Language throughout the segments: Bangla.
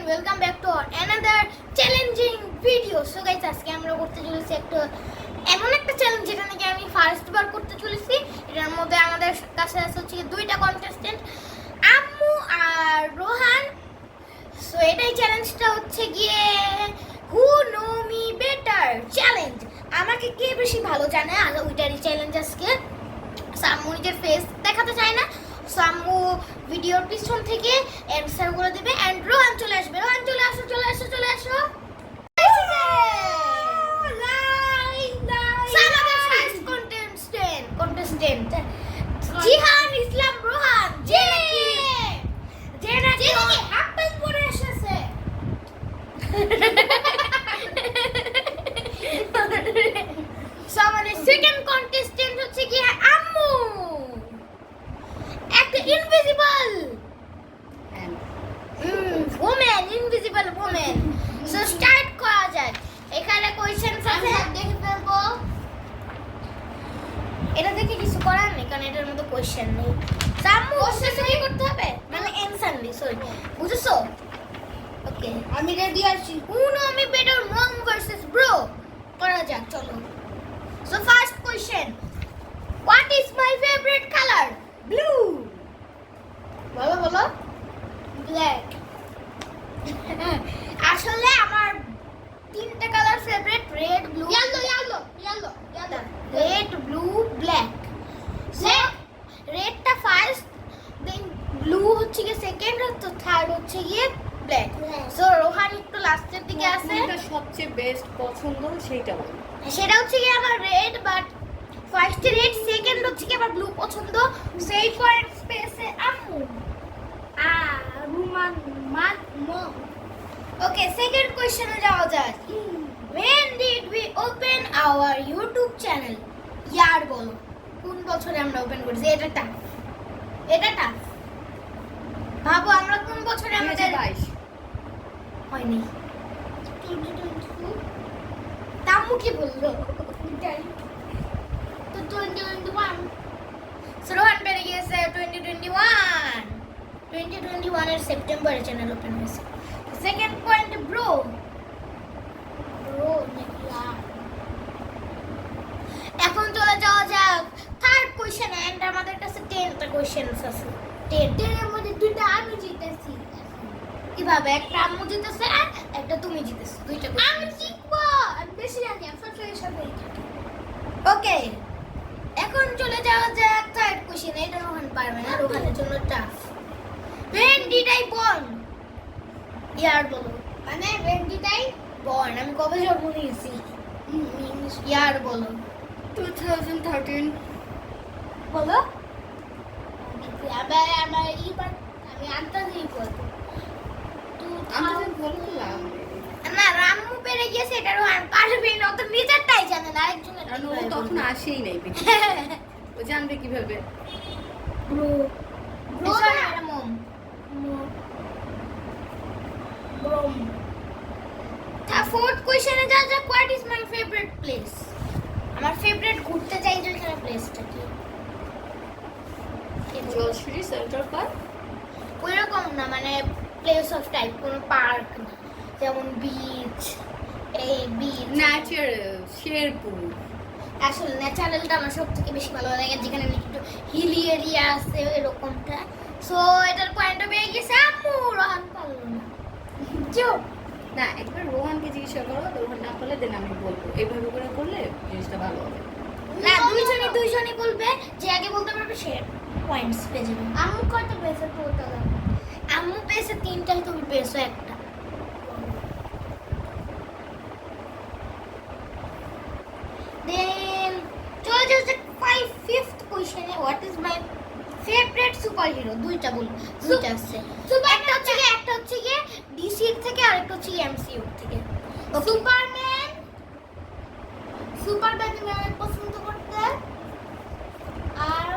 Welcome back to another challenging video. So guys, আজকে আমরা করতে চলেছি এমন একটা চ্যালেঞ্জ যেটা নাকি আমি ফার্স্ট বার করতে চলেছি। এটার মধ্যে আমাদের কাছে আছে হচ্ছে দুইটা কন্টেস্টেন্ট, আম্মু আর রোহান। সো এটাই চ্যালেঞ্জটা হচ্ছে গিয়ে হু নো মি বেটার চ্যালেঞ্জ। আমাকে কে বেশি ভালো জানে, আর ওইটারই চ্যালেঞ্জ আজকে। আম্মু নিজের ফেস দেখাতে চায় না, আম্মু ভিডিওর পিছন থেকে অ্যানসার করে দেবে এন্ড রোহান চলে আসবে। রোহান চলে আসো, চলে আসো, চলে আসো। কন্টেস্টেন্ট জিহান ইসলাম রোহান, যে নাকি হাফ প্যান্ট পরে এসেছে। সো আমাদের সেকেন্ড কন্টেস্টেন্ট হচ্ছে কি আম্মু, একটা invisible woman, invisible woman. So start করা যাক। এখানে কোশ্চেনস আছে, দেখে ফেলবো। এটা দেখে কিছু করার নেই, কারণ এটার মধ্যে কোশ্চেন নেই। আম্মু কোশ্চেন কি করতে হবে, মানে অ্যানসার নেই। সরি, বুঝছো? ওকে, আমি রেডি আছি। Who knows me better mom versus bro করা যাক, চলো। So first question, what is my favourite colour? Blue. বলো বলো। ব্ল্যাক। আসলে আমার তিনটা colour favourite, red, blue, yellow. Red, blue, black. So রেডটা ফার্স্ট, দেন ব্লু হচ্ছে গিয়ে সেকেন্ড, তো থার্ড হচ্ছে গিয়ে ব্ল্যাক। সো রোহান একটু লাস্টের দিকে আছে। কোনটা সবচেয়ে বেস্ট পছন্দ সেটা বল। সেটা হচ্ছে কি আমার red, but first red, second হচ্ছে কি আমার ব্লু পছন্দ। সেই পয়েন্ট পেয়েছে আম্মু। রুমান মম। ওকে, সেকেন্ড কোশ্চেনে যাওয়া যাক। When did we open our YouTube channel? ইয়ার বলো, কোন বছরে আমরা ওপেন করেছি? এটা টাফ। ভাবো আমরা কোন বছরে আমাদের 2022 হয়নি। 2022 তাম্মু কি বললো? তো 2021 রোহান পেরে গিয়েছে। 2021 এর সেপ্টেম্বরে চ্যানেল ওপেন হয়েছে। সেকেন্ড পয়েন্ট ব্রো এখন চলে যাওয়া যাক থার্ড কোশ্চেন। এন্ড আমাদের কাছে 10টা কোশ্চেনস আছে। 10 এর মধ্যে দুইটা আমি জিতেছি। কিভাবে? একটা আম্মু জিতেছে আর একটা তুমি জিতেছো। দুইটা আমি জিতবো, আমি বেশি জানি, আমি সবাই। ওকে, এখন চলে যাওয়া যাক থার্ড কোশ্চেন। এটা রোহান পারবে না, রোহানের জন্য tough. When did I born? ইয়ার বলো, মানে when did I born? আমি কবে জন্ম নিয়েছি? ইয়ার বলো। 2013 বলো। আমি আনতে দিই বলবো। আমি বললাম না, রাম্মু পেরে গিয়েছে, এটা রোহান পারবে না, তো নিজেরটাই জানে না, আরেকজনের। কারণ ও তখন আসেই নাই বেশি। ও জানবে কিভাবে? ব্রো না মম। ব্রোম। ফোর্থ কোশ্চেনে যা যা, what is my favourite place? আমার ফেভারিট ঘুরতে যাই যেখানে প্লেসটা কি? জলশুরি সেন্টার পার্ক। ওইরকম না, মানে প্লেস অফ টাইপ, কোনো পার্ক না, যেমন বিচ। এই বিচ ন্যাচারাল শেরপুর। আসলে ন্যাচারালটা আমার সব থেকে বেশি ভালো লাগে, যেখানে একটু হিলি এরিয়া আছে এরকমটা। সো এটার পয়েন্টটা পেয়ে গেছে আম্মু। রোহান পারলো না। না, একবার রোহানকে জিজ্ঞাসা করো, রোহান না করলে দেন আমি বলবো। এইভাবে করে করলে জিনিসটা ভালো হবে। না, দুইজনই বলবে, যে আগে বলতে পারবে সে পয়েন্টস পেয়ে যাবে। আম্মু কত পেয়েছে টোটাল? আম্মু পেয়েছে 3টা, তুমি পেয়েছো 1টা। দেন চলে যাচ্ছে ফিফথ কোশ্চেনে, what is my favourite superhero? দুইটা বলবো, দুইটা আছে। একটা হচ্ছে গিয়ে ডিসি থেকে, আর একটা হচ্ছে এমসিইউ থেকে। সুপারম্যান আমি অনেক পছন্দ করতে, আর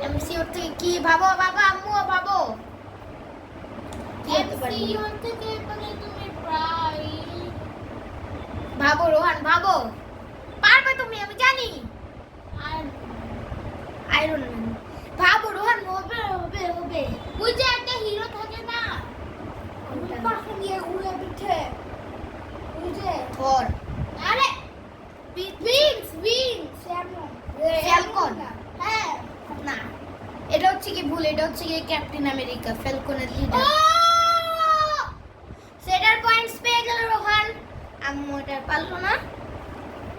এমসিইউ থেকে কি ভাবো? বাবা আম্মু ভাবো, এমসিইউ থেকে মানে তুমি প্রায় ভাবো। রোহান ভাবো, পারবে তুমি, আমি জানি। আয়রন ম্যান ভাবো। রোহান হবে। ওই যে একটা হিরো থাকে না, ভুল, এটা হচ্ছে গিয়ে ক্যাপ্টেন আমেরিকা, ফ্যালকনের লিডার। সেটার পয়েন্টস পেয়ে গেল রোহান। আম্মু এটা পারলো না।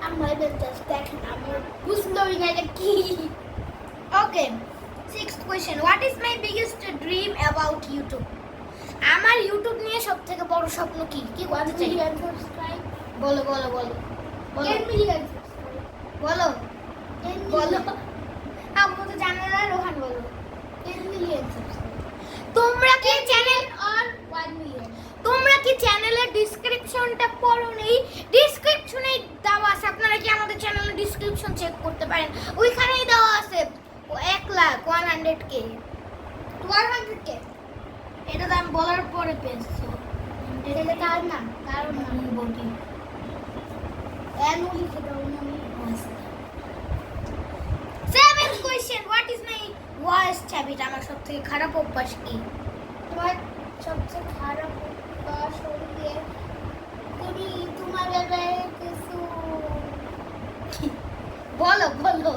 আমার বেলটাস দেখেন, আমার বুঝলোই না এটা কি। ওকে, 6th question, what is my biggest dream about YouTube? আমার ইউটিউব নিয়ে সবথেকে বড় স্বপ্ন কি? কি বলতে চাই? বলো বলো বলো বলো। 10 মিলিয়ন সাবস্ক্রাইব। বলো বলো। আম্মু তো জানে না, রোহান বলো। 10 মিলিয়ন সাবস্ক্রাইব। তোমরা কি চ্যানেল অর 1 মিলিয়ন? তোমরা কি চ্যানেলের ডেসক্রিপশনটা পড়ো নেই? ডেসক্রিপশনে দেওয়া আছে, আপনারা কি আমাদের চ্যানেলের ডেসক্রিপশন চেক করতে পারেন, ওইখানেই দেওয়া আছে 1,00,000 100K 100K। এটা তো আমি বলার পরে পেয়েছি। এটা কার না, কারণ না বলি অ্যানুয়ালি খেতে হবে। 7th question, what is my worst habit? আমার সবথেকে খারাপ অভ্যাস কি? তোমার সবচেয়ে খারাপ অভ্যাস হচ্ছে তুমি তোমার ব্যাপারে কিছু বলো বলো।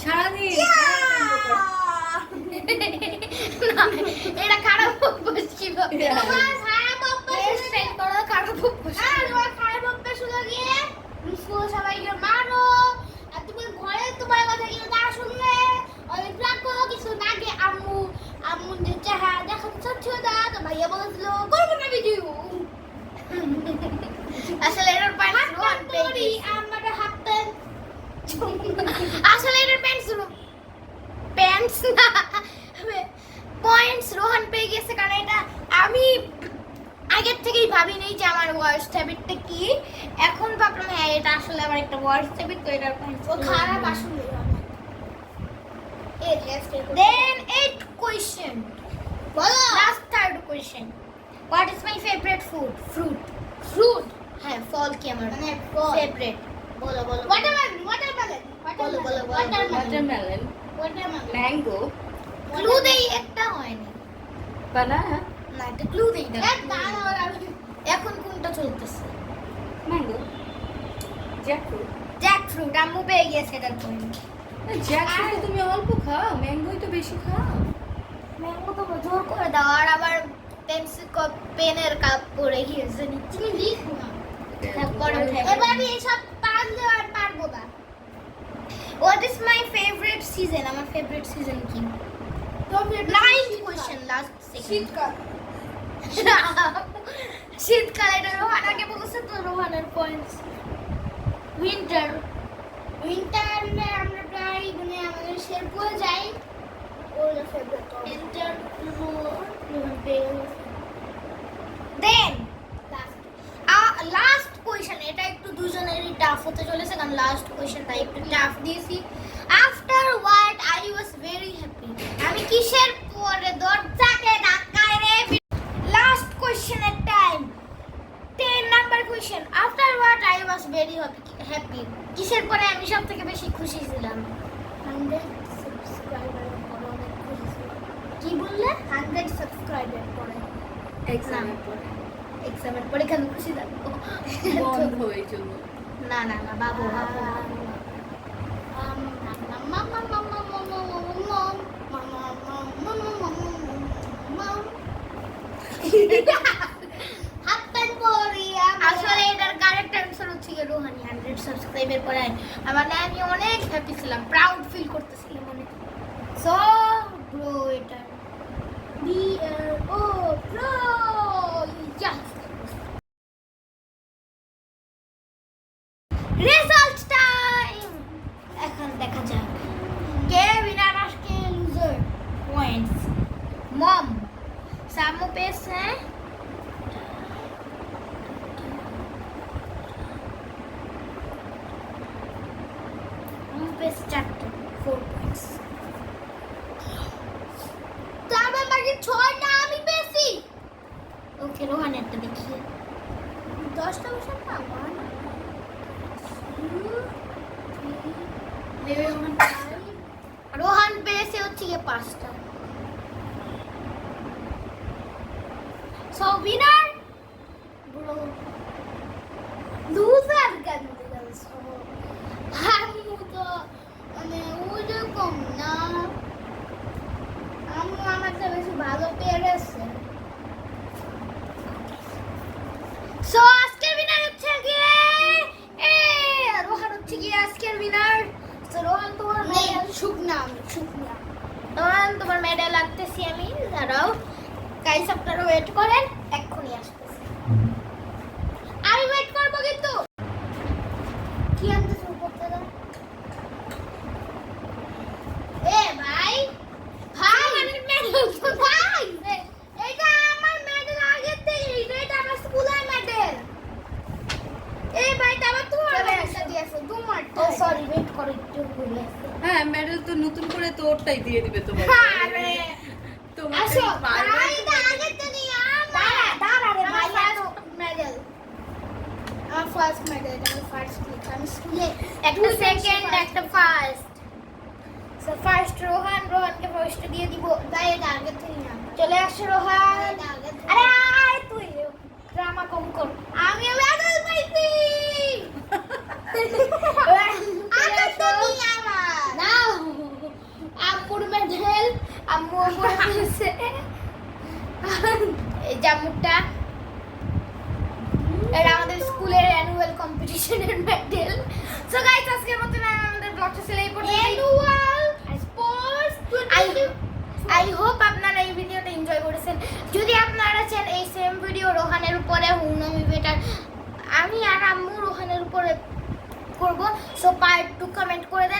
সারাদিন না, এটা খারাপ অভ্যাস ছিল। তোমার খারাপ অভ্যাস সেট করো, খারাপ অভ্যাস। হ্যাঁ, তোমার খারাপ অভ্যাস হলো গিয়ে স্কুল সবাইকে মারো, আর তুমি ঘরে তোমার কথা কেউ না শুনলে অনেক রাগ করো। কিছু আগে আম্মু আম্মু যে চেহারা দেখাতে চাচ্ছিল না, তো ভাইয়া বলেছিল করবো না ভিডিও। আসলে এটার প্যান্ট রোহান পেয়ে আমার হাফ প্যান্ট। আসলে এটার প্যান্ট প্যান্টস না, পয়েন্টস রোহান পেয়ে গেছে, কারণ এটা আমি আগের থেকেই ভাবি নেই যে আমার ওয়ার্স্ট হ্যাবিটটা কি। এখন ভাবলাম হ্যাঁ এটা আসলে আমার একটা ওয়ার্স্ট হ্যাবিট, তো এটার পয়েন্টস ও খারাপ আসলে। দেন 8th কোশ্চেন, বলো। Last 3rd question, what is my favourite food? Fruit. Fruit, হ্যাঁ ফল কি আমার মানে ফেভারিট? বলো বলো। ওয়াটারমেলন। ওয়াটারমেলন বলো বলো। ওয়াটারমেলন, ম্যাঙ্গো, ক্লু দেই, একটা হয়নি। বানানা, না, এটা ক্লু দেই না। এখন কোনটা চলতেছে? Mango, jackfruit. জ্যাকফ্রুট, আম্মু পেয়ে গেছে এটার পয়েন্ট। জ্যাকফ্রুট তুমি অল্প খাও, ম্যাঙ্গোই তো বেশি খাও। ম্যাঙ্গো তো জোর করে দাও, আর আবার পেন্সিল পেনের কাপ পড়ে গিয়েছে, তুমি লিখো না। এবার আমি এইসব পারলে আর পারবো না। What is my favourite season? আমার ফেভারিট সিজন কি? 9th কোশ্চেন, লাস্ট শীতকাল। শীতকাল, এটা রোহান আগে বলেছে তো, রোহানের পয়েন্টস। উইন্টার। উইন্টারে আমরা প্রায় মানে আমাদের শেরপুরে যাই, ওর ফেভারিট। উইন্টার রোহান পেয়ে গেছে। দেন লাস্ট কোয়েশ্চেন, এটা একটু দুজনেরই টাফ হতে চলেছে, কারণ লাস্ট কোয়েশ্চেনটা একটু টাফ দিয়েছি। After what I was very happy? আমি কিসের পরে দরজাকে ধাক্কায় রে? লাস্ট কোয়েশ্চেনের time. 10 number question, after what I was very happy? কিসের পরে আমি সবথেকে বেশি খুশি ছিলাম? 100 সাবস্ক্রাইবারের পরে অনেক খুশি ছিলাম। কি বললে? 100 সাবস্ক্রাইবার পরে। এক্সামের পরে, এক্সামের পরে কেন খুশি থাকবো? বন্ধ হয়ে জন্য। না না না বাবু বাবু। আসলে এটার কারেক্ট অ্যান্সার হচ্ছে গিয়ে রোহানি। 100 সাবস্ক্রাইবের পরে আমার না আমি অনেক হ্যাপি ছিলাম, প্রাউড ফিল করতেছিলাম অনেক। সো ব্রো, এটা বি ও ব্রো জাস্ট রেজাল্ট টাইম। এখন দেখা যাক কে উইনার আর কে লুজার। পয়েন্টস মম সামু পেয়েছে আমি পেয়েছি 4টা 4 পয়েন্টস। তার বাকি 6টা আমি পেয়েছি। ওকে, রোহানেরটা দেখি। 10টা বছর না, 1 রোহান পেয়েছে হচ্ছে গিয়ে 5টা। So winner bro. লুজার কেন বলছো? আমি তো মানে ওরকম না। লাগতেছে রোহান তোমার মেডেল শুকনা রোহান তোমার মেডেল লাগতেছি আমি দাঁড়াও গাইস আপনারা ওয়েট করেন এক্ষুনি আসতেছি আমি ওয়েট করবো কিন্তু কি আনতেছ উপরতে দাও এ ভাই আমার মেডেল তো ভাই এটা আমার মেডেল আগে থেকে এটা আমার স্কুলের মেডেল এই ভাই তারপর তোমার মেডেলটা দিয়েছো তোমার ও সরি ওয়েট করো একটু ঘুরে আসো হ্যাঁ মেডেল তো নতুন করে তো ওরটাই দিয়ে দিবে তোমার আরে তোমার আসো ভাই এটা আগে তো নিয়ে দাঁড়া রে ভাই এত মেডেল আমার ফার্স্ট মেডেল আমি ফার্স্ট ক্লিক আমি স্কুলে একটা সেকেন্ড একটা ফার্স্ট সো ফার্স্ট রোহানকে ফার্স্ট দিয়ে দিব দাই এটা আগে থেকে না চলে আসো রোহান আরে আয় তুই ড্রামা কম কর আমি মেডেল পাইছি আগে তো নিয়ে আমার নাও আম্মুর মেডেল আম্মু বলেছে এই জামুটা এটা আমাদের স্কুলের অ্যানুয়াল কম্পিটিশনের মেডেল সো গাইস আজকের মতো আমাদের ব্লগটা ছিল এই পর্যন্ত অ্যানুয়াল স্পোর্টস আই হোপ আপনারা এই ভিডিওটা এনজয় করেছেন যদি আপনারা চান এই সেম ভিডিও রোহানের উপরে হুনমি বেটার আমি আর আম্মু রোহানের উপরে করব সো পার্ট 2 কমেন্ট করে দেন